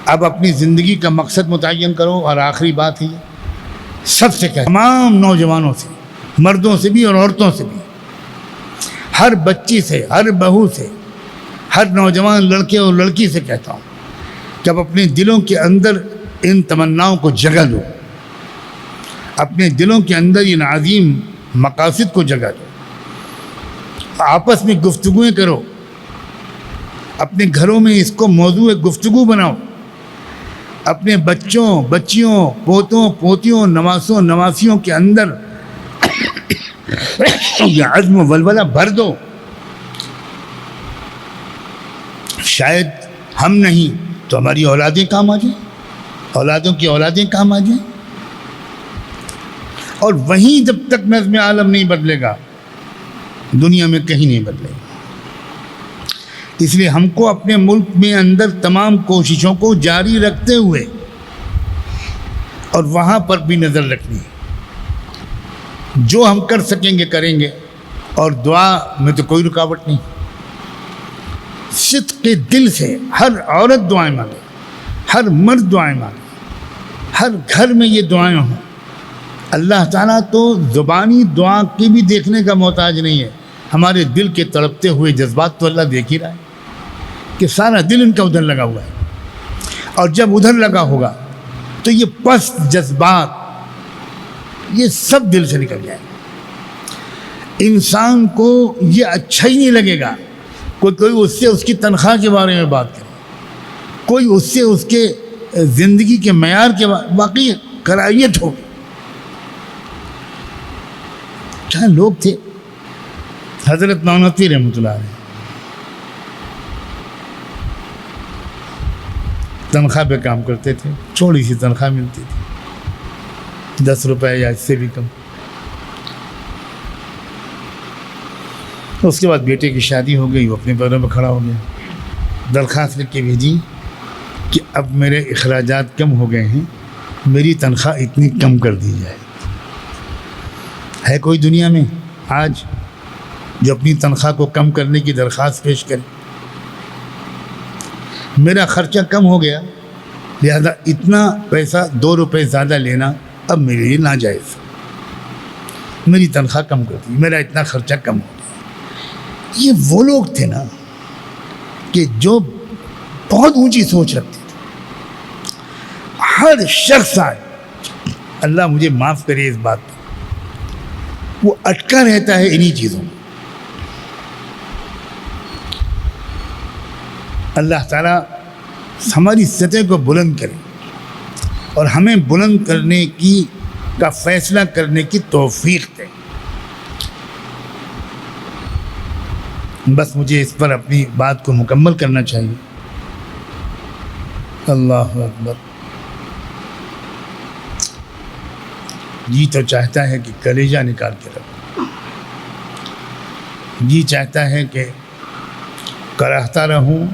اب اپنی زندگی کا مقصد متعین کرو. اور آخری بات ہے سب سے کہتا ہوں، تمام نوجوانوں سے، مردوں سے بھی اور عورتوں سے بھی، ہر بچی سے، ہر بہو سے، ہر نوجوان لڑکے اور لڑکی سے کہتا ہوں کہ اب اپنے دلوں کے اندر ان تمناؤں کو جگہ دو، اپنے دلوں کے اندر ان عظیم مقاصد کو جگہ دو، آپس میں گفتگویں کرو، اپنے گھروں میں اس کو موضوع گفتگو بناؤ، اپنے بچوں، بچیوں، پوتوں، پوتیوں، نواسوں، نواسیوں کے اندر یہ عزم و ولولہ بھر دو. شاید ہم نہیں تو ہماری اولادیں کام آ جائیں، اولادوں کی اولادیں کام آ جائیں. اور وہیں جب تک نظم عالم نہیں بدلے گا دنیا میں کہیں نہیں بدلے گا. اس لیے ہم کو اپنے ملک میں اندر تمام کوششوں کو جاری رکھتے ہوئے اور وہاں پر بھی نظر رکھنی ہے. جو ہم کر سکیں گے کریں گے، اور دعا میں تو کوئی رکاوٹ نہیں. صدق کے دل سے ہر عورت دعائیں مانگے، ہر مرد دعائیں مانگے، ہر گھر میں یہ دعائیں ہوں. اللہ تعالیٰ تو زبانی دعا کی بھی دیکھنے کا محتاج نہیں ہے. ہمارے دل کے تڑپتے ہوئے جذبات تو اللہ دیکھ ہی رہا ہے کہ سارا دل ان کا ادھر لگا ہوا ہے. اور جب ادھر لگا ہوگا تو یہ پست جذبات یہ سب دل سے نکل جائیں. انسان کو یہ اچھا ہی نہیں لگے گا کوئی اس سے اس کی تنخواہ کے بارے میں بات کرے، کوئی اس سے اس کے زندگی کے معیار کے واقعی کراہیت ہوگی. کیا لوگ تھے حضرت نانوتوی رحمۃ اللہ علیہ، تنخواہ پہ کام کرتے تھے، چھوٹی سی تنخواہ ملتی تھی، 10 روپے یا اس سے بھی کم. اس کے بعد بیٹے کی شادی ہو گئی، وہ اپنے پیروں پہ کھڑا ہو گیا. درخواست لکھ کے بھیجی کہ اب میرے اخراجات کم ہو گئے ہیں، میری تنخواہ اتنی کم کر دی جائے. ہے کوئی دنیا میں آج جو اپنی تنخواہ کو کم کرنے کی درخواست پیش کرے؟ میرا خرچہ کم ہو گیا لہذا اتنا پیسہ 2 روپے زیادہ لینا اب میرے لیے ناجائز، میری تنخواہ کم کر دی، میرا اتنا خرچہ کم ہو گیا. یہ وہ لوگ تھے نا کہ جو بہت اونچی سوچ رکھتے تھے. ہر شخص آج اللہ مجھے معاف کرے اس بات پر وہ اٹکا رہتا ہے انہی چیزوں میں. اللہ تعالیٰ ہماری سطح کو بلند کرے اور ہمیں بلند کرنے کا فیصلہ کرنے کی توفیق دے. بس مجھے اس پر اپنی بات کو مکمل کرنا چاہیے. اللہ اکبر. جی تو چاہتا ہے کہ کلیجہ نکال کے رکھو، جی چاہتا ہے کہ کراہتا رہوں،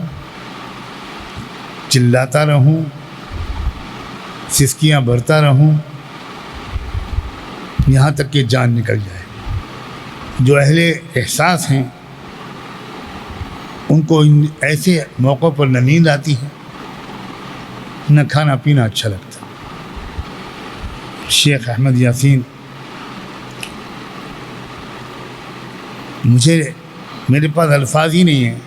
چلاتا رہوں، سسکیاں بھرتا رہوں یہاں تک کہ جان نکل جائے. جو اہل احساس ہیں ان کو ایسے موقعوں پر نہ نیند آتی ہے نہ کھانا پینا اچھا لگتا. شیخ احمد یاسین میرے پاس الفاظ ہی نہیں ہیں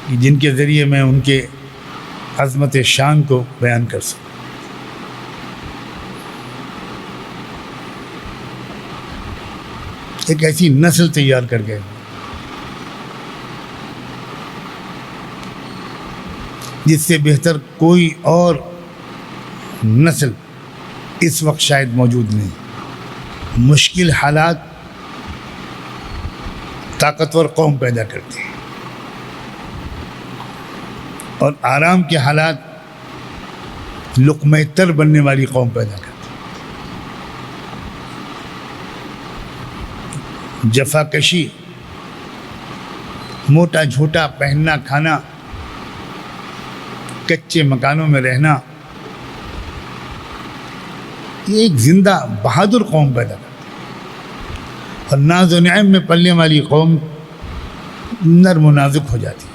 کہ جن کے ذریعے میں ان کے عظمت شان کو بیان کر سکوں. ایک ایسی نسل تیار کر گئے جس سے بہتر کوئی اور نسل اس وقت شاید موجود نہیں. مشکل حالات طاقتور قوم پیدا کرتے ہیں اور آرام کے حالات لقمہ تر بننے والی قوم پیدا کرتے ہیں. جفا کشی، موٹا جھوٹا پہننا کھانا، کچے مکانوں میں رہنا، یہ ایک زندہ بہادر قوم پیدا کرتی ہے. اور ناز و نعم میں پلنے والی قوم نرم و نازک ہو جاتی،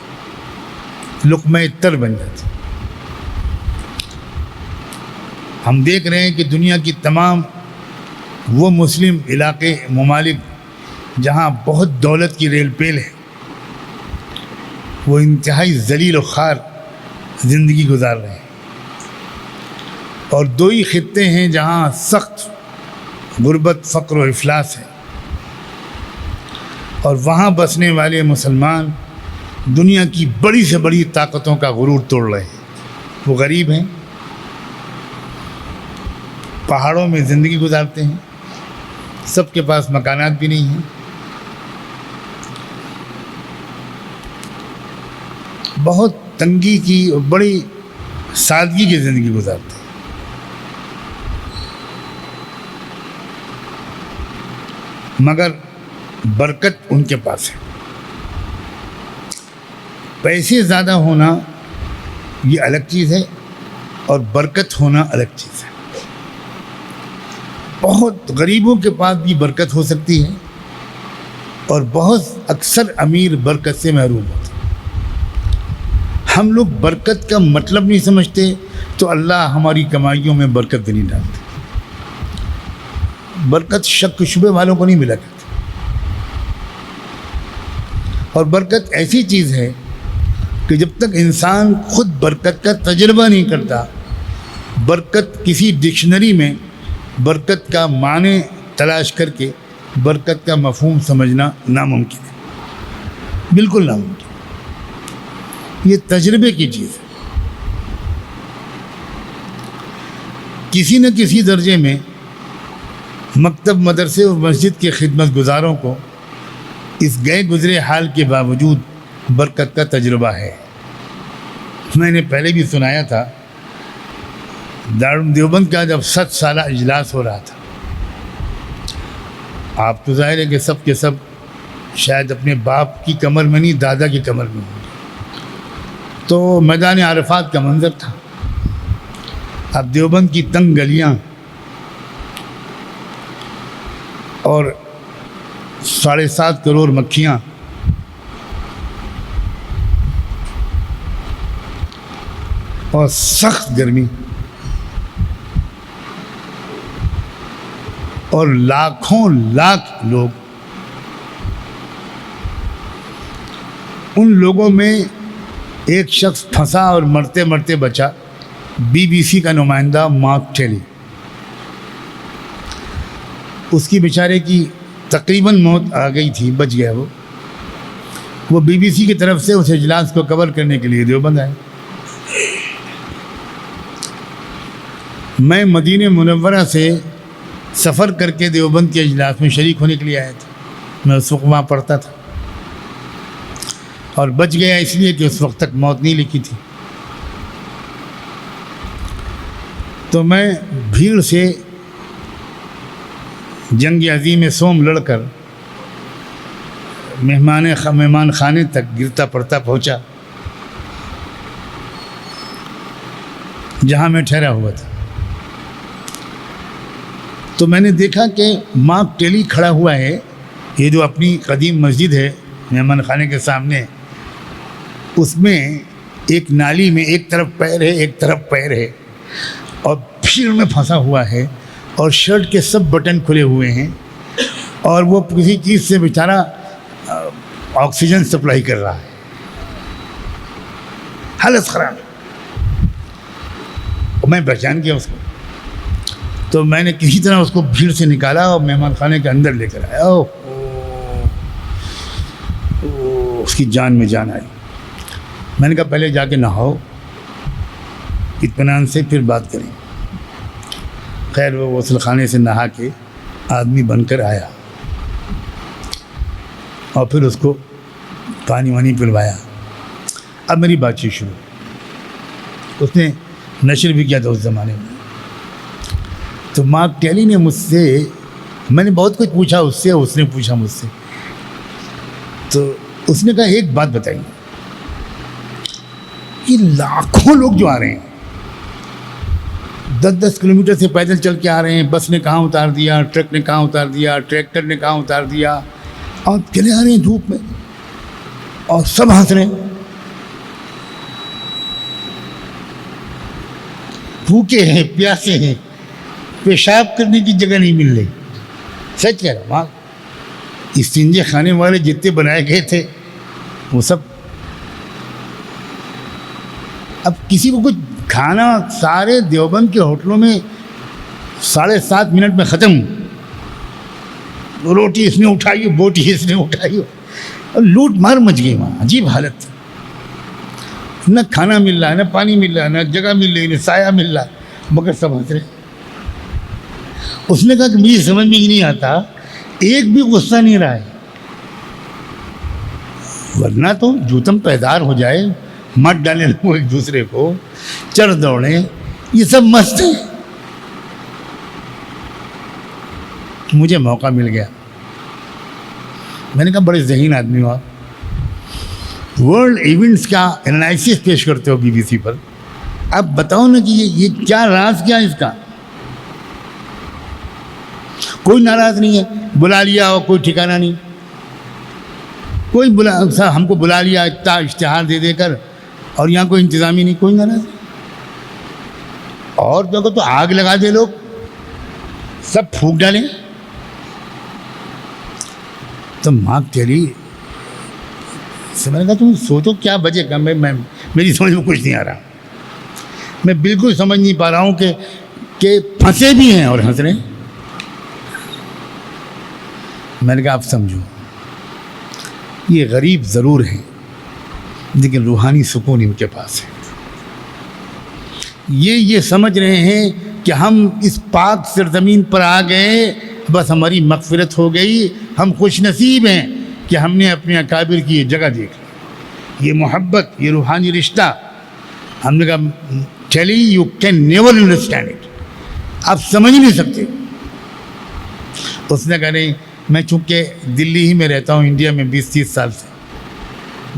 لقمہ تر بن جاتی. ہم دیکھ رہے ہیں کہ دنیا کی تمام وہ مسلم علاقے ممالک جہاں بہت دولت کی ریل پیل ہے، وہ انتہائی ذلیل و خوار زندگی گزار رہے ہیں، اور دو ہی خطے ہیں جہاں سخت غربت، فقر و افلاس ہے، اور وہاں بسنے والے مسلمان دنیا کی بڑی سے بڑی طاقتوں کا غرور توڑ رہے ہیں۔ وہ غریب ہیں، پہاڑوں میں زندگی گزارتے ہیں، سب کے پاس مکانات بھی نہیں ہیں، بہت تنگی کی اور بڑی سادگی کی زندگی گزارتے ہیں۔ مگر برکت ان کے پاس ہے۔ پیسے زیادہ ہونا یہ الگ چیز ہے، اور برکت ہونا الگ چیز ہے۔ بہت غریبوں کے پاس بھی برکت ہو سکتی ہے، اور بہت اکثر امیر برکت سے محروم ہوتے ہیں۔ ہم لوگ برکت کا مطلب نہیں سمجھتے، تو اللہ ہماری کمائیوں میں برکت بھی نہیں ڈالتے۔ برکت شک شبے والوں کو نہیں ملا کرتی، اور برکت ایسی چیز ہے کہ جب تک انسان خود برکت کا تجربہ نہیں کرتا، برکت کسی ڈکشنری میں برکت کا معنی تلاش کر کے برکت کا مفہوم سمجھنا ناممکن ہے، بالکل ناممکن۔ یہ تجربے کی چیز ہے۔ کسی نہ کسی درجے میں مکتب، مدرسے اور مسجد کے خدمت گزاروں کو اس گئے گزرے حال کے باوجود برکت کا تجربہ ہے۔ میں نے پہلے بھی سنایا تھا، دارالعلوم دیوبند کا جب 7 سالہ اجلاس ہو رہا تھا، آپ تو ظاہر ہے کہ سب کے سب شاید اپنے باپ کی کمر میں نہیں، دادا کی کمر میں ہوں گے، تو میدان عرفات کا منظر تھا۔ اب دیوبند کی تنگ گلیاں اور 7.5 کروڑ مکھیاں، اور سخت گرمی، اور لاکھوں لاکھ لوگ، ان لوگوں میں ایک شخص پھنسا اور مرتے مرتے بچا، BBC کا نمائندہ مارک ٹیلی۔ اس کی بیچارے کی تقریباً موت آ گئی تھی، بچ گیا وہ BBC کی طرف سے اس اجلاس کو کور کرنے کے لیے دیوبند آئے۔ میں مدینہ منورہ سے سفر کر کے دیوبند کے اجلاس میں شریک ہونے کے لیے آیا تھا، میں اس وقت وہاں پڑھتا تھا، اور بچ گیا اس لیے کہ اس وقت تک موت نہیں لکھی تھی۔ تو میں بھیڑ سے جنگ عظیم سوم لڑ کر مہمان خانے تک گرتا پڑتا پہنچا، جہاں میں ٹھہرا ہوا تھا۔ تو میں نے دیکھا کہ مارک ٹیلی کھڑا ہوا ہے، یہ جو اپنی قدیم مسجد ہے مہمان خانے کے سامنے، اس میں ایک نالی میں ایک طرف پیر ہے، ایک طرف پیر ہے، اور بھیڑ میں پھنسا ہوا ہے، اور شرٹ کے سب بٹن کھلے ہوئے ہیں، اور وہ کسی چیز سے بیچارہ آکسیجن سپلائی کر رہا ہے، حالت خراب۔ میں پہچان گیا اس کو، تو میں نے کسی طرح اس کو بھیڑ سے نکالا اور مہمان خانے کے اندر لے کر آیا۔ اس کی جان میں جان آئی۔ میں نے کہا پہلے جا کے نہاؤ، اطمینان سے پھر بات کریں۔ خیر وہ غسل خانے سے نہا کے آدمی بن کر آیا، اور پھر اس کو پانی وانی پلوایا۔ اب میری بات چیت شروع، اس نے نشر بھی کیا تھا اس زمانے میں۔ تو مارک ٹیلی نے مجھ سے، میں نے بہت کچھ پوچھا اس سے، اس نے پوچھا مجھ سے، تو اس نے کہا ایک بات بتائیے، یہ لاکھوں لوگ جو آ رہے ہیں، 10-10 کلومیٹر سے پیدل چل کے آ رہے ہیں، بس نے کہاں اتار دیا، ٹرک نے کہاں اتار دیا، ٹریکٹر نے کہاں اتار دیا، اور چلے آ رہے ہیں دھوپ میں، اور سب ہنس رہے ہیں۔ بھوکے ہیں، پیاسے ہیں، پیشاب کرنے کی جگہ نہیں مل رہی. سچ کہہ رہا ہوں. استنجے خانے والے جتنے بنائے گئے تھے وہ سب اب کسی کو کچھ کھانا سارے دیوبند کے ہوٹلوں میں 7.5 منٹ میں ختم. روٹی اس نے اٹھائی ہو، بوٹی اس نے اٹھائی ہو، اور لوٹ مار مچ گئی وہاں. عجیب حالت تھی. نہ کھانا مل رہا ہے، نہ پانی مل رہا ہے، نہ جگہ مل رہی، نہ سایہ مل رہا، مگر سب ہنس رہے. اس نے کہا کہ مجھے سمجھ میں ہی نہیں آتا، ایک بھی غصہ نہیں رہا ہے، ورنہ تو جوتم پیدار ہو جائے، مت ڈالے لوگ ایک دوسرے کو، چڑھ دوڑیں، یہ سب مست ہیں. مجھے موقع مل گیا. میں نے کہا بڑے ذہین آدمی ہو آپ، ورلڈ ایونٹس کا انالائسس پیش کرتے ہو BBC پر، اب بتاؤ نا کہ یہ کیا راز کیا اس کا. کوئی ناراض نہیں ہے، بلا لیا ہو کوئی ٹھکانہ نہیں، کوئی ہم کو بلا لیا اتنا اشتہار دے دے کر، اور یہاں کوئی انتظام ہی نہیں، کوئی ناراض. اور جگہ تو آگ لگا دے لوگ، سب پھونک ڈالیں. تو ماں تیری سے میں نے کہا تم سوچو کیا بجے گا. میری سمجھ میں کچھ نہیں آ رہا. میں بالکل سمجھ نہیں پا رہا ہوں کہ پھنسے بھی ہیں اور ہنس رہے ہیں. میں نے کہا آپ سمجھو، یہ غریب ضرور ہیں لیکن روحانی سکون ان کے پاس ہے. یہ سمجھ رہے ہیں کہ ہم اس پاک سرزمین پر آ گئے، بس ہماری مغفرت ہو گئی، ہم خوش نصیب ہیں کہ ہم نے اپنے اکابر کی یہ جگہ دیکھ لی، یہ محبت، یہ روحانی رشتہ. ہم نے کہا چلی you can never understand it, آپ سمجھ نہیں سکتے. اس نے کہا نہیں، میں چونکہ دلی ہی میں رہتا ہوں، انڈیا میں 20-30 سال سے،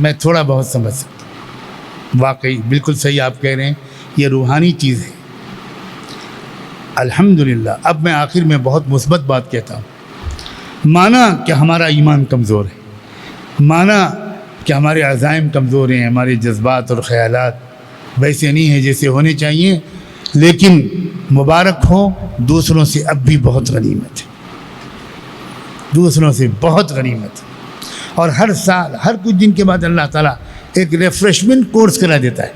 میں تھوڑا بہت سمجھ سکتا ہوں. واقعی بالکل صحیح آپ کہہ رہے ہیں، یہ روحانی چیز ہے. الحمدللہ. اب میں آخر میں بہت مثبت بات کہتا ہوں. مانا کہ ہمارا ایمان کمزور ہے، مانا کہ ہمارے عزائم کمزور ہیں، ہمارے جذبات اور خیالات ویسے نہیں ہیں جیسے ہونے چاہیے، لیکن مبارک ہو، دوسروں سے اب بھی بہت غنیمت ہے، دوسروں سے بہت غنیمت ہے. اور ہر سال ہر کچھ دن کے بعد اللہ تعالیٰ ایک ریفریشمنٹ کورس کرا دیتا ہے،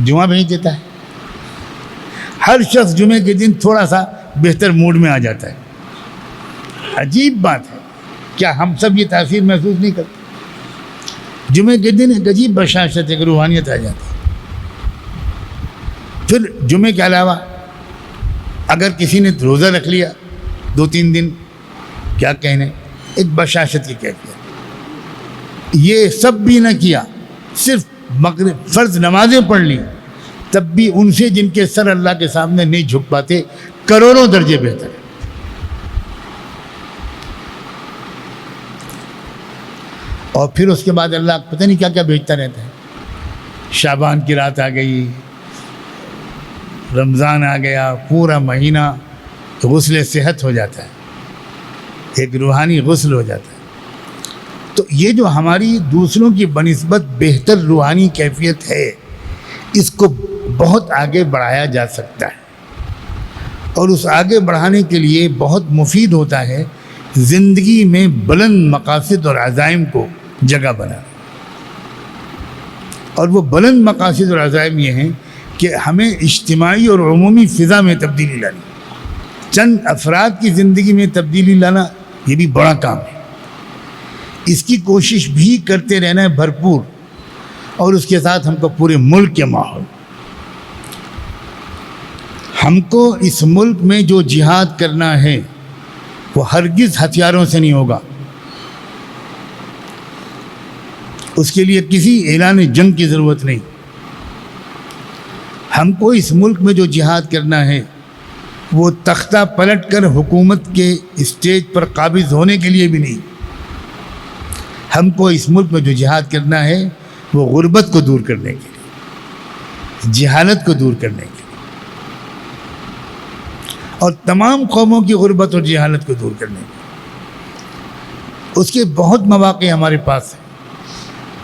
جمعہ بھیج دیتا ہے. ہر شخص جمعے کے دن تھوڑا سا بہتر موڈ میں آ جاتا ہے. عجیب بات ہے، کیا ہم سب یہ تاثیر محسوس نہیں کرتے؟ جمعے کے دن ایک عجیب بشاشت، ایک روحانیت آ جاتی ہے. پھر جمعے کے علاوہ اگر کسی نے روزہ رکھ لیا 2-3 دن، کیا کہنے، ایک بشاشت کی کیفیت. یہ سب بھی نہ کیا، صرف مغرب فرض نمازیں پڑھ لی، تب بھی ان سے جن کے سر اللہ کے سامنے نہیں جھک پاتے کروڑوں درجے بہتر ہے. اور پھر اس کے بعد اللہ پتہ نہیں کیا کیا بھیجتا رہتا ہے. شعبان کی رات آ گئی، رمضان آ گیا، پورا مہینہ غسل صحت ہو جاتا ہے، ایک روحانی غسل ہو جاتا ہے. تو یہ جو ہماری دوسروں کی بنسبت بہتر روحانی کیفیت ہے، اس کو بہت آگے بڑھایا جا سکتا ہے. اور اس آگے بڑھانے کے لیے بہت مفید ہوتا ہے زندگی میں بلند مقاصد اور عزائم کو جگہ بنانا. اور وہ بلند مقاصد اور عزائم یہ ہیں کہ ہمیں اجتماعی اور عمومی فضا میں تبدیلی لانی. چند افراد کی زندگی میں تبدیلی لانا یہ بھی بڑا کام ہے. اس کی کوشش بھی کرتے رہنا ہے بھرپور، اور اس کے ساتھ ہم کو پورے ملک کے ماحول. ہم کو اس ملک میں جو جہاد کرنا ہے وہ ہرگز ہتھیاروں سے نہیں ہوگا. اس کے لیے کسی اعلان جنگ کی ضرورت نہیں. ہم کو اس ملک میں جو جہاد کرنا ہے وہ تختہ پلٹ کر حکومت کے اسٹیج پر قابض ہونے کے لیے بھی نہیں. ہم کو اس ملک میں جو جہاد کرنا ہے وہ غربت کو دور کرنے کے لیے، جہالت کو دور کرنے کے لیے، اور تمام قوموں کی غربت اور جہالت کو دور کرنے کے لیے. اس کے بہت مواقع ہمارے پاس ہیں.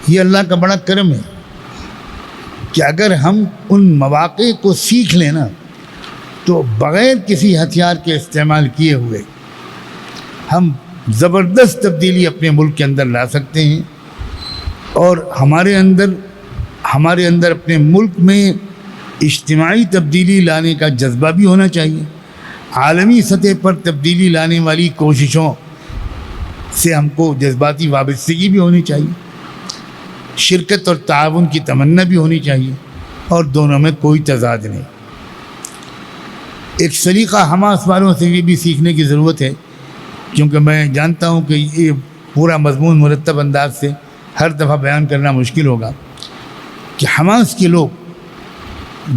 یہ اللہ کا بڑا کرم ہے کہ اگر ہم ان مواقع کو سیکھ لیں نا تو بغیر کسی ہتھیار کے استعمال کیے ہوئے ہم زبردست تبدیلی اپنے ملک کے اندر لا سکتے ہیں، اور ہمارے اندر اپنے ملک میں اجتماعی تبدیلی لانے کا جذبہ بھی ہونا چاہیے، عالمی سطح پر تبدیلی لانے والی کوششوں سے ہم کو جذباتی وابستگی بھی ہونی چاہیے، شرکت اور تعاون کی تمنا بھی ہونی چاہیے، اور دونوں میں کوئی تضاد نہیں۔ ایک سلیقہ حماس والوں سے یہ بھی سیکھنے کی ضرورت ہے، کیونکہ میں جانتا ہوں کہ یہ پورا مضمون مرتب انداز سے ہر دفعہ بیان کرنا مشکل ہوگا، کہ حماس کے لوگ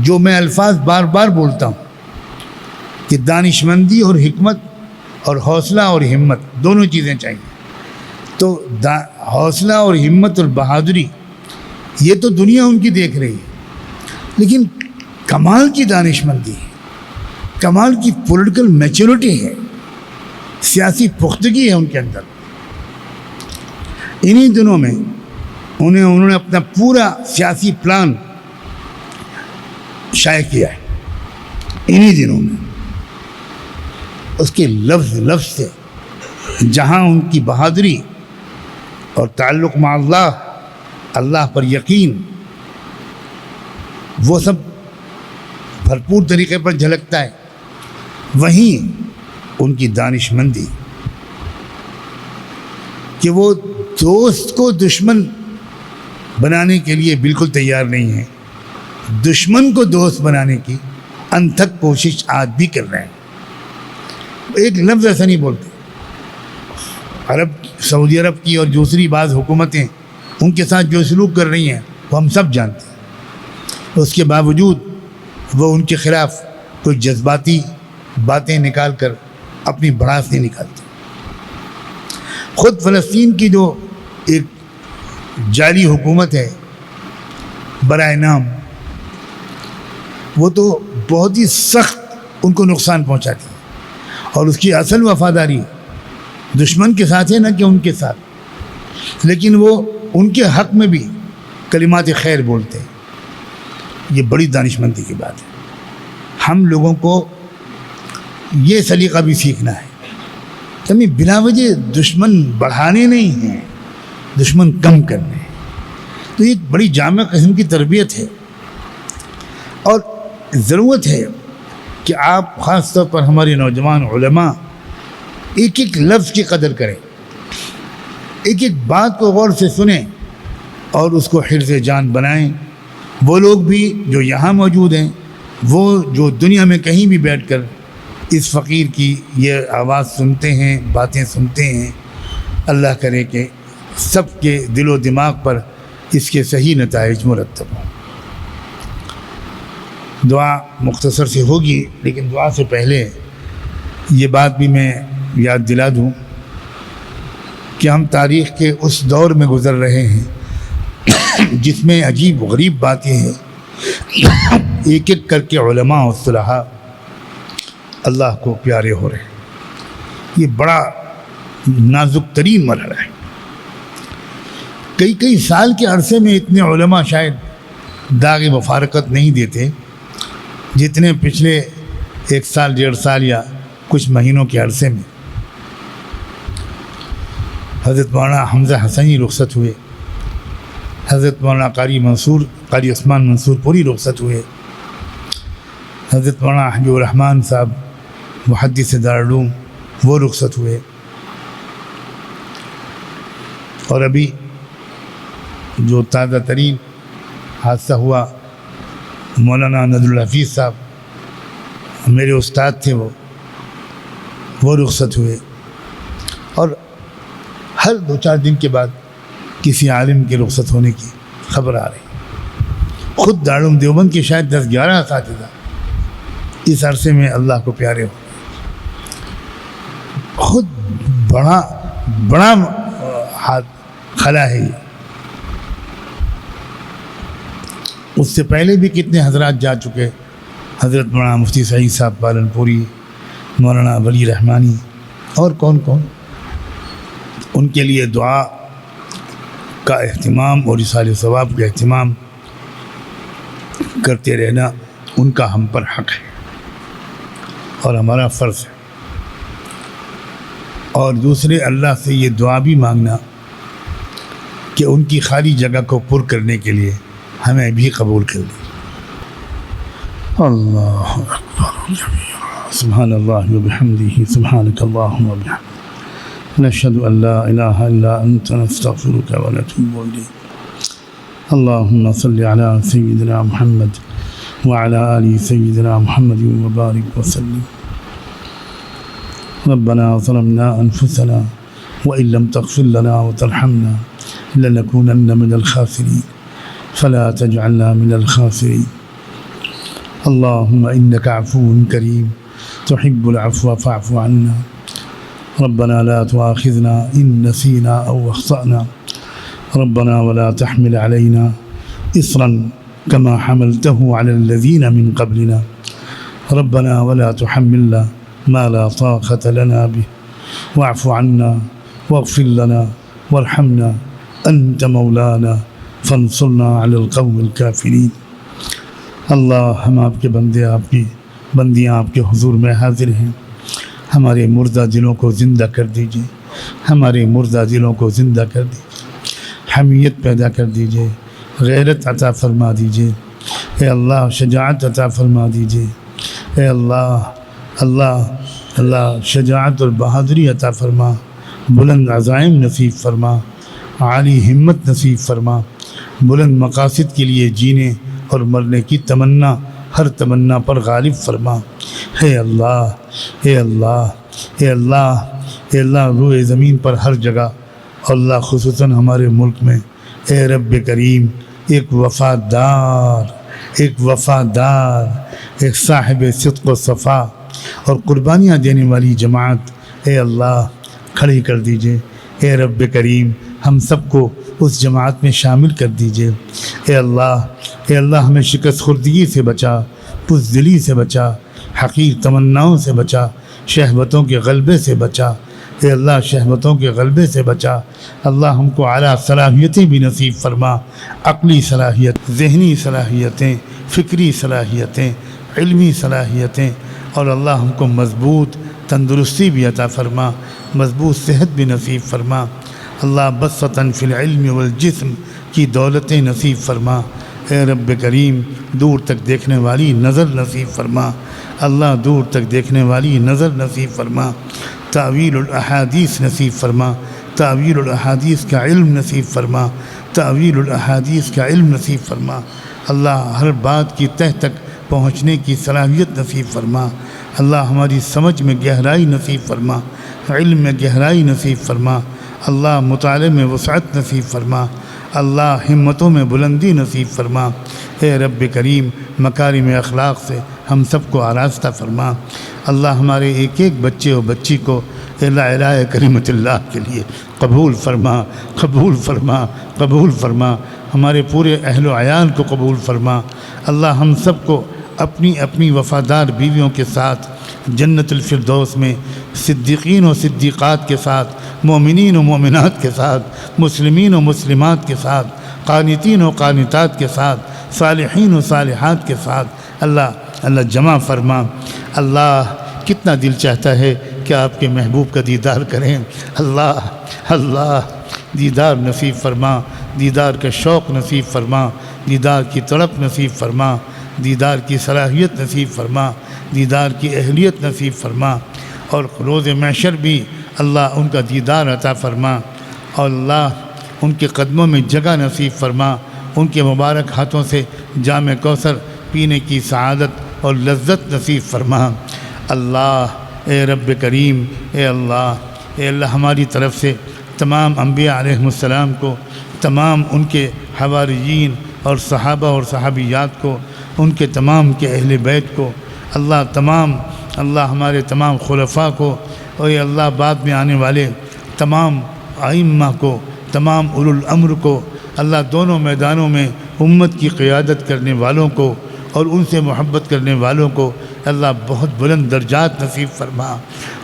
جو میں الفاظ بار بار بولتا ہوں کہ دانشمندی اور حکمت اور حوصلہ اور ہمت دونوں چیزیں چاہیے، تو حوصلہ اور ہمت اور بہادری یہ تو دنیا ان کی دیکھ رہی ہے، لیکن کمال کی دانشمندی ہے، کمال کی پولیٹیکل میچورٹی ہے، سیاسی پختگی ہے ان کے اندر۔ انہی دنوں میں انہوں نے اپنا پورا سیاسی پلان شائع کیا ہے، انہی دنوں میں اس کے لفظ سے جہاں ان کی بہادری اور تعلق مع اللہ پر یقین وہ سب بھرپور طریقے پر جھلکتا ہے، وہیں ان کی دانشمندی کہ وہ دوست کو دشمن بنانے کے لیے بالکل تیار نہیں ہے، دشمن کو دوست بنانے کی انتھک کوشش آج بھی کر رہے ہیں۔ ایک لفظ ایسا نہیں بولتے۔ سعودی عرب کی اور دوسری بعض حکومتیں ان کے ساتھ جو سلوک کر رہی ہیں وہ ہم سب جانتے ہیں، اس کے باوجود وہ ان کے خلاف کوئی جذباتی باتیں نکال کر اپنی بڑاس نہیں نکالتے۔ خود فلسطین کی جو ایک جعلی حکومت ہے برائے نام، وہ تو بہت ہی سخت ان کو نقصان پہنچاتی ہے، اور اس کی اصل وفاداری دشمن کے ساتھ ہے نہ کہ ان کے ساتھ، لیکن وہ ان کے حق میں بھی کلمات خیر بولتے ہیں۔ یہ بڑی دانشمندی کی بات ہے۔ ہم لوگوں کو یہ سلیقہ بھی سیکھنا ہے کہ ہمیں بلا وجہ دشمن بڑھانے نہیں ہیں، دشمن کم کرنے ہیں۔ تو یہ ایک بڑی جامع قسم کی تربیت ہے، اور ضرورت ہے کہ آپ خاص طور پر ہمارے نوجوان علماء ایک ایک لفظ کی قدر کریں، ایک ایک بات کو غور سے سنیں اور اس کو حرز جان بنائیں۔ وہ لوگ بھی جو یہاں موجود ہیں، وہ جو دنیا میں کہیں بھی بیٹھ کر اس فقیر کی یہ آواز سنتے ہیں، باتیں سنتے ہیں، اللہ کرے کہ سب کے دل و دماغ پر اس کے صحیح نتائج مرتب ہوں۔ دعا مختصر سے ہوگی، لیکن دعا سے پہلے یہ بات بھی میں یاد دلا دوں کہ ہم تاریخ کے اس دور میں گزر رہے ہیں جس میں عجیب غریب بات یہ ہے ایک ایک کر کے علماء و صلحاء اللہ کو پیارے ہو رہے ہیں۔ یہ بڑا نازک ترین مرحلہ ہے۔ کئی سال کے عرصے میں اتنے علماء شاید داغ مفارقت نہیں دیتے جتنے پچھلے 1 سال 1.5 سال یا کچھ مہینوں کے عرصے میں۔ حضرت مولانا حمزہ حسنی رخصت ہوئے، حضرت مولانا قاری عثمان منصور پوری رخصت ہوئے، حضرت مولانا حبیب الرحمن صاحب محدث دارالعلوم وہ رخصت ہوئے، اور ابھی جو تازہ ترین حادثہ ہوا مولانا نذرالحفیظ صاحب میرے استاد تھے، وہ رخصت ہوئے، اور ہر 2-4 دن کے بعد کسی عالم کے رخصت ہونے کی خبر آ رہی۔ خود دارالعلوم دیوبند کے شاید 10-11 اساتذہ اس عرصے میں اللہ کو پیارے ہو۔ خود بڑا خلا ہے یہ۔ اس سے پہلے بھی کتنے حضرات جا چکے، حضرت مولانا مفتی سعید صاحب پالنپوری، مولانا ولی رحمانی، اور کون ان کے لیے دعا کا اہتمام اور اصال ثواب کا اہتمام کرتے رہنا ان کا ہم پر حق ہے اور ہمارا فرض ہے، اور دوسرے اللہ سے یہ دعا بھی مانگنا کہ ان کی خالی جگہ کو پر کرنے کے لیے ہمیں بھی قبول کر لیں۔ اللہ اکبر، سبحان اللہ وبحمدہ، سبحانک اللہم وبحمدک، نشہد ان لا الہ الا انت، نستغفرک ونتوب الیک۔ اللہم صلی علی سیدنا محمد وعلی آل سیدنا محمد وبارک وسلم۔ ربنا ظلمنا انفسنا وإن لم تغفر لنا وترحمنا لنكونن من الخاسرين فلا تجعلنا من الخاسرين۔ اللهم إنك عفو كريم تحب العفو فاعف عنا۔ ربنا لا تؤاخذنا إن نسينا أو أخطأنا، ربنا ولا تحمل علينا إصرا كما حملته على الذين من قبلنا، ربنا ولا تحملنا ما لا طاقة لنا به، واعف عنا واغفر لنا وارحمنا أنت مولانا فانصرنا على القوم الكافرين۔ اللہ، ہم آپ کے بندے، آپ کی بندیاں آپ کے حضور میں حاضر ہیں، ہمارے مردہ دلوں کو زندہ کر دیجئے، ہمارے مردہ دلوں کو زندہ کر دیجئے، حمیت پیدا کر دیجئے، غیرت عطا فرما دیجئے، اے اللہ شجاعت عطا فرما دیجئے، اے اللہ اللہ شجاعت اور بہادری عطا فرما، بلند عزائم نصیب فرما، عالی ہمت نصیب فرما، بلند مقاصد کے لیے جینے اور مرنے کی تمنا ہر تمنا پر غالب فرما۔ اے اللہ اے اللہ اے اللہ اے اللہ، روئے زمین پر ہر جگہ، اور اللہ خصوصاً ہمارے ملک میں، اے رب کریم، ایک وفادار ایک صاحب صدق و صفا اور قربانیاں دینے والی جماعت اے اللہ کھڑی کر دیجئے۔ اے رب کریم، ہم سب کو اس جماعت میں شامل کر دیجئے۔ اے اللہ ہمیں شکست خوردگی سے بچا، بزدلی سے بچا، حقیر تمناؤں سے بچا، شہوتوں کے غلبے سے بچا۔ اے اللہ شہوتوں کے غلبے سے بچا۔ اللہ ہم کو اعلیٰ صلاحیتیں بھی نصیب فرما، عقلی صلاحیت، ذہنی صلاحیتیں، فکری صلاحیتیں، علمی صلاحیتیں، اور اللہ ہم کو مضبوط تندرستی بھی عطا فرما، مضبوط صحت بھی نصیب فرما۔ اللہ بسطاً فی العلم والجسم کی دولتیں نصیب فرما۔ اے رب کریم، دور تک دیکھنے والی نظر نصیب فرما۔ اللہ دور تک دیکھنے والی نظر نصیب فرما، تعویل الاحادیث نصیب فرما، تعویل الاحادیث کا علم نصیب فرما، تعویل الاحادیث کا علم نصیب فرما۔ اللہ ہر بات کی تہ تک پہنچنے کی صلاحیت نصیب فرما۔ اللہ ہماری سمجھ میں گہرائی نصیب فرما، علم میں گہرائی نصیب فرما۔ اللہ مطالعے میں وسعت نصیب فرما، اللہ ہمتوں میں بلندی نصیب فرما۔ اے رب کریم، مکارم اخلاق سے ہم سب کو آراستہ فرما۔ اللہ ہمارے ایک ایک بچے و بچی کو الہ کریمت اللہ کے لیے قبول فرما، قبول فرما، قبول فرما۔ ہمارے پورے اہل و عیال کو قبول فرما۔ اللہ ہم سب کو اپنی اپنی وفادار بیویوں کے ساتھ جنت الفردوس میں، صدیقین و صدیقات کے ساتھ، مومنین و مومنات کے ساتھ، مسلمین و مسلمات کے ساتھ، قانتین و قانتات کے ساتھ، صالحین و صالحات کے ساتھ اللہ جمع فرما۔ اللہ کتنا دل چاہتا ہے کہ آپ کے محبوب کا دیدار کریں۔ اللہ دیدار نصیب فرما، دیدار کا شوق نصیب فرما، دیدار کی تڑپ نصیب فرما، دیدار کی صلاحیت نصیب فرما، دیدار کی اہلیت نصیب فرما، اور روز محشر بھی اللہ ان کا دیدار عطا فرما، اور اللہ ان کے قدموں میں جگہ نصیب فرما، ان کے مبارک ہاتھوں سے جام کوثر پینے کی سعادت اور لذت نصیب فرما۔ اللہ اے رب کریم، اے اللہ ہماری طرف سے تمام انبیاء علیہ السلام کو، تمام ان کے حواریین اور صحابہ اور صحابیات کو، ان کے تمام کے اہل بیت کو، اللہ ہمارے تمام خلفاء کو، اور اے اللہ بعد میں آنے والے تمام ائمہ کو، تمام اولو الامر کو، اللہ دونوں میدانوں میں امت کی قیادت کرنے والوں کو اور ان سے محبت کرنے والوں کو اللہ بہت بلند درجات نصیب فرما،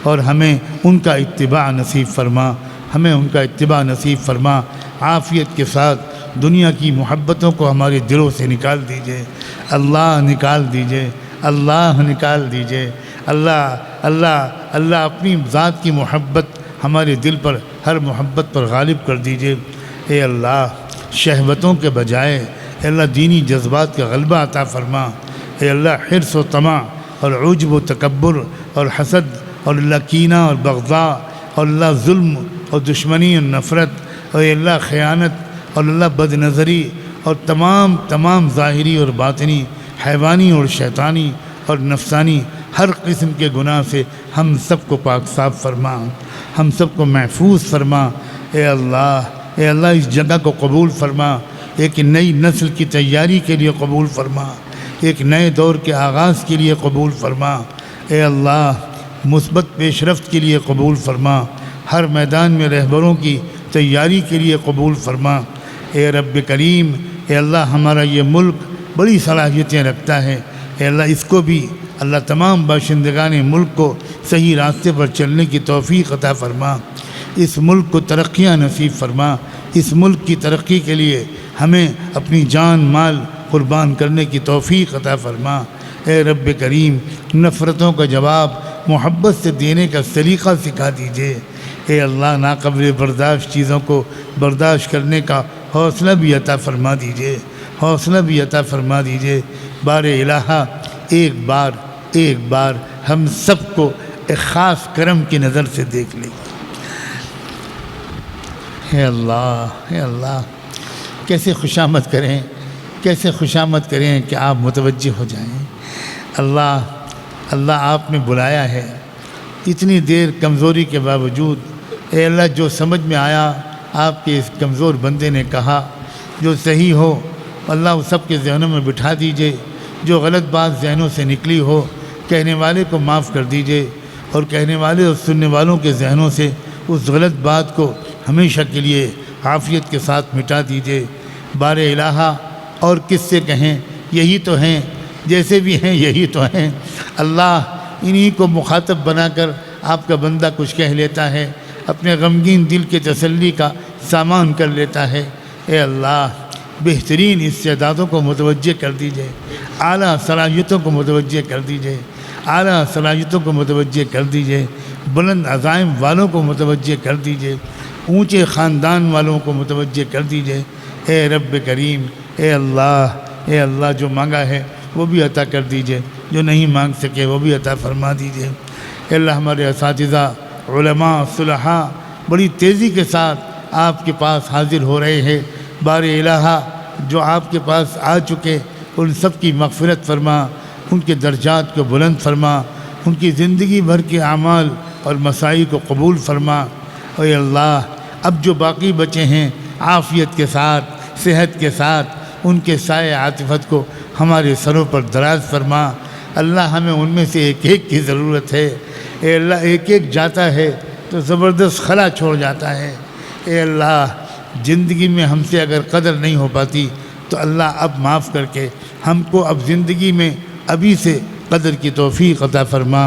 اور ہمیں ان کا اتباع نصیب فرما، ہمیں ان کا اتباع نصیب فرما، عافیت کے ساتھ دنیا کی محبتوں کو ہمارے دلوں سے نکال دیجئے، اللہ نکال دیجئے، اللہ نکال دیجئے، اللہ اللہ اللہ اپنی ذات کی محبت ہمارے دل پر، ہر محبت پر غالب کر دیجئے۔ اے اللہ شہوتوں کے بجائے اے اللہ دینی جذبات کا غلبہ عطا فرما۔ اے اللہ حرص و طمع اور عجب و تکبر اور حسد اور اللہ کینہ اور بغضاء اور اللہ ظلم اور دشمنی اور نفرت اور اے اللہ خیانت اور اللہ بد نظری اور تمام ظاہری اور باطنی، حیوانی اور شیطانی اور نفسانی ہر قسم کے گناہ سے ہم سب کو پاک صاف فرما، ہم سب کو محفوظ فرما۔ اے اللہ اس جگہ کو قبول فرما، ایک نئی نسل کی تیاری کے لیے قبول فرما، ایک نئے دور کے آغاز کے لیے قبول فرما۔ اے اللہ مثبت پیش رفت کے لیے قبول فرما، ہر میدان میں رہبروں کی تیاری کے لیے قبول فرما۔ اے رب کریم، اے اللہ ہمارا یہ ملک بڑی صلاحیتیں رکھتا ہے، اے اللہ اس کو بھی اللہ تمام باشندگان ملک کو صحیح راستے پر چلنے کی توفیق عطا فرما، اس ملک کو ترقیاں نصیب فرما، اس ملک کی ترقی کے لیے ہمیں اپنی جان مال قربان کرنے کی توفیق عطا فرما۔ اے رب کریم نفرتوں کا جواب محبت سے دینے کا سلیقہ سکھا دیجئے۔ اے اللہ ناقابل برداشت چیزوں کو برداشت کرنے کا حوصلہ بھی عطا فرما دیجئے، حوصلہ بھی عطا فرما دیجئے۔ بار الہہ ایک بار ہم سب کو ایک خاص کرم کی نظر سے دیکھ لیں۔ اے اللہ کیسے خوشامد کریں، کیسے خوشامد کریں کہ آپ متوجہ ہو جائیں۔ اللہ آپ نے بلایا ہے اتنی دیر کمزوری کے باوجود۔ اے اللہ جو سمجھ میں آیا آپ کے اس کمزور بندے نے کہا، جو صحیح ہو اللہ اس سب کے ذہنوں میں بٹھا دیجئے، جو غلط بات ذہنوں سے نکلی ہو کہنے والے کو معاف کر دیجئے، اور کہنے والے اور سننے والوں کے ذہنوں سے اس غلط بات کو ہمیشہ کے لیے عافیت کے ساتھ مٹا دیجئے۔ بار الہہ اور کس سے کہیں، یہی تو ہیں، جیسے بھی ہیں یہی تو ہیں۔ اللہ انہی کو مخاطب بنا کر آپ کا بندہ کچھ کہہ لیتا ہے، اپنے غمگین دل کے تسلی کا سامان کر لیتا ہے۔ اے اللہ بہترین استعدادوں کو متوجہ کر دیجئے، اعلیٰ صلاحیتوں کو متوجہ کر دیجئے، اعلیٰ صلاحیتوں کو متوجہ کر دیجئے، بلند عزائم والوں کو متوجہ کر دیجئے، اونچے خاندان والوں کو متوجہ کر دیجئے۔ اے رب کریم، اے اللہ جو مانگا ہے وہ بھی عطا کر دیجئے، جو نہیں مانگ سکے وہ بھی عطا فرما دیجئے۔ اے اللہ ہمارے اساتذہ، علماء، صلحاء بڑی تیزی کے ساتھ آپ کے پاس حاضر ہو رہے ہیں۔ بار الہہ جو آپ کے پاس آ چکے ان سب کی مغفرت فرما، ان کے درجات کو بلند فرما، ان کی زندگی بھر کے اعمال اور مساعی کو قبول فرما۔ اے اللہ اب جو باقی بچے ہیں عافیت کے ساتھ، صحت کے ساتھ، ان کے سائے عاطفت کو ہمارے سروں پر دراز فرما۔ اللہ ہمیں ان میں سے ایک ایک کی ضرورت ہے۔ اے اللہ ایک ایک جاتا ہے تو زبردست خلا چھوڑ جاتا ہے۔ اے اللہ زندگی میں ہم سے اگر قدر نہیں ہو پاتی تو اللہ اب معاف کر کے ہم کو اب زندگی میں ابھی سے قدر کی توفیق عطا فرما۔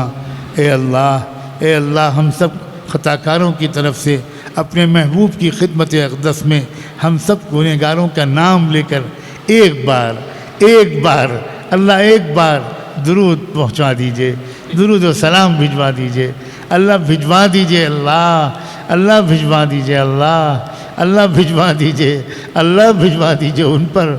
اے اللہ ہم سب خطا کاروں کی طرف سے اپنے محبوب کی خدمت اقدس میں ہم سب گنہگاروں کا نام لے کر ایک بار درود پہنچا دیجئے، درود و سلام بھجوا دیجئے۔ اللہ بھجوا دیجئے، اللہ بھجوا دیجئے، اللہ بھجوا دیجئے، اللہ بھجوا دیجئے ان پر،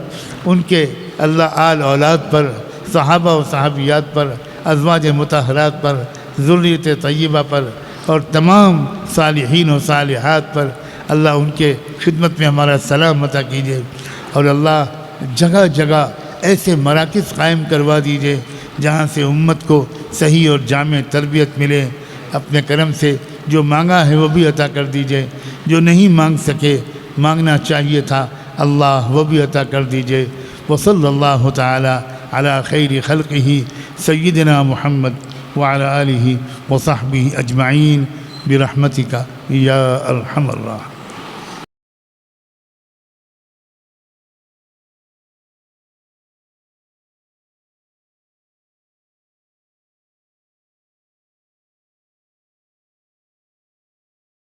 ان کے اللہ آل اولاد پر، صحابہ و صحابیات پر، ازواج مطہرات پر، ذریت طیبہ پر، اور تمام صالحین و صالحات پر۔ اللہ ان کے خدمت میں ہمارا سلام عطا کیجئے، اور اللہ جگہ جگہ ایسے مراکز قائم کروا دیجئے جہاں سے امت کو صحیح اور جامع تربیت ملے۔ اپنے کرم سے جو مانگا ہے وہ بھی عطا کر دیجئے، جو نہیں مانگ سکے مانگنا چاہیے تھا اللہ وہ بھی عطا کر دیجئے۔ وصلی اللہ تعالی علی خیر خلقہ سیدنا محمد وعلی آلہ وصحبہ اجمعین برحمتک یا ارحم الراحمین۔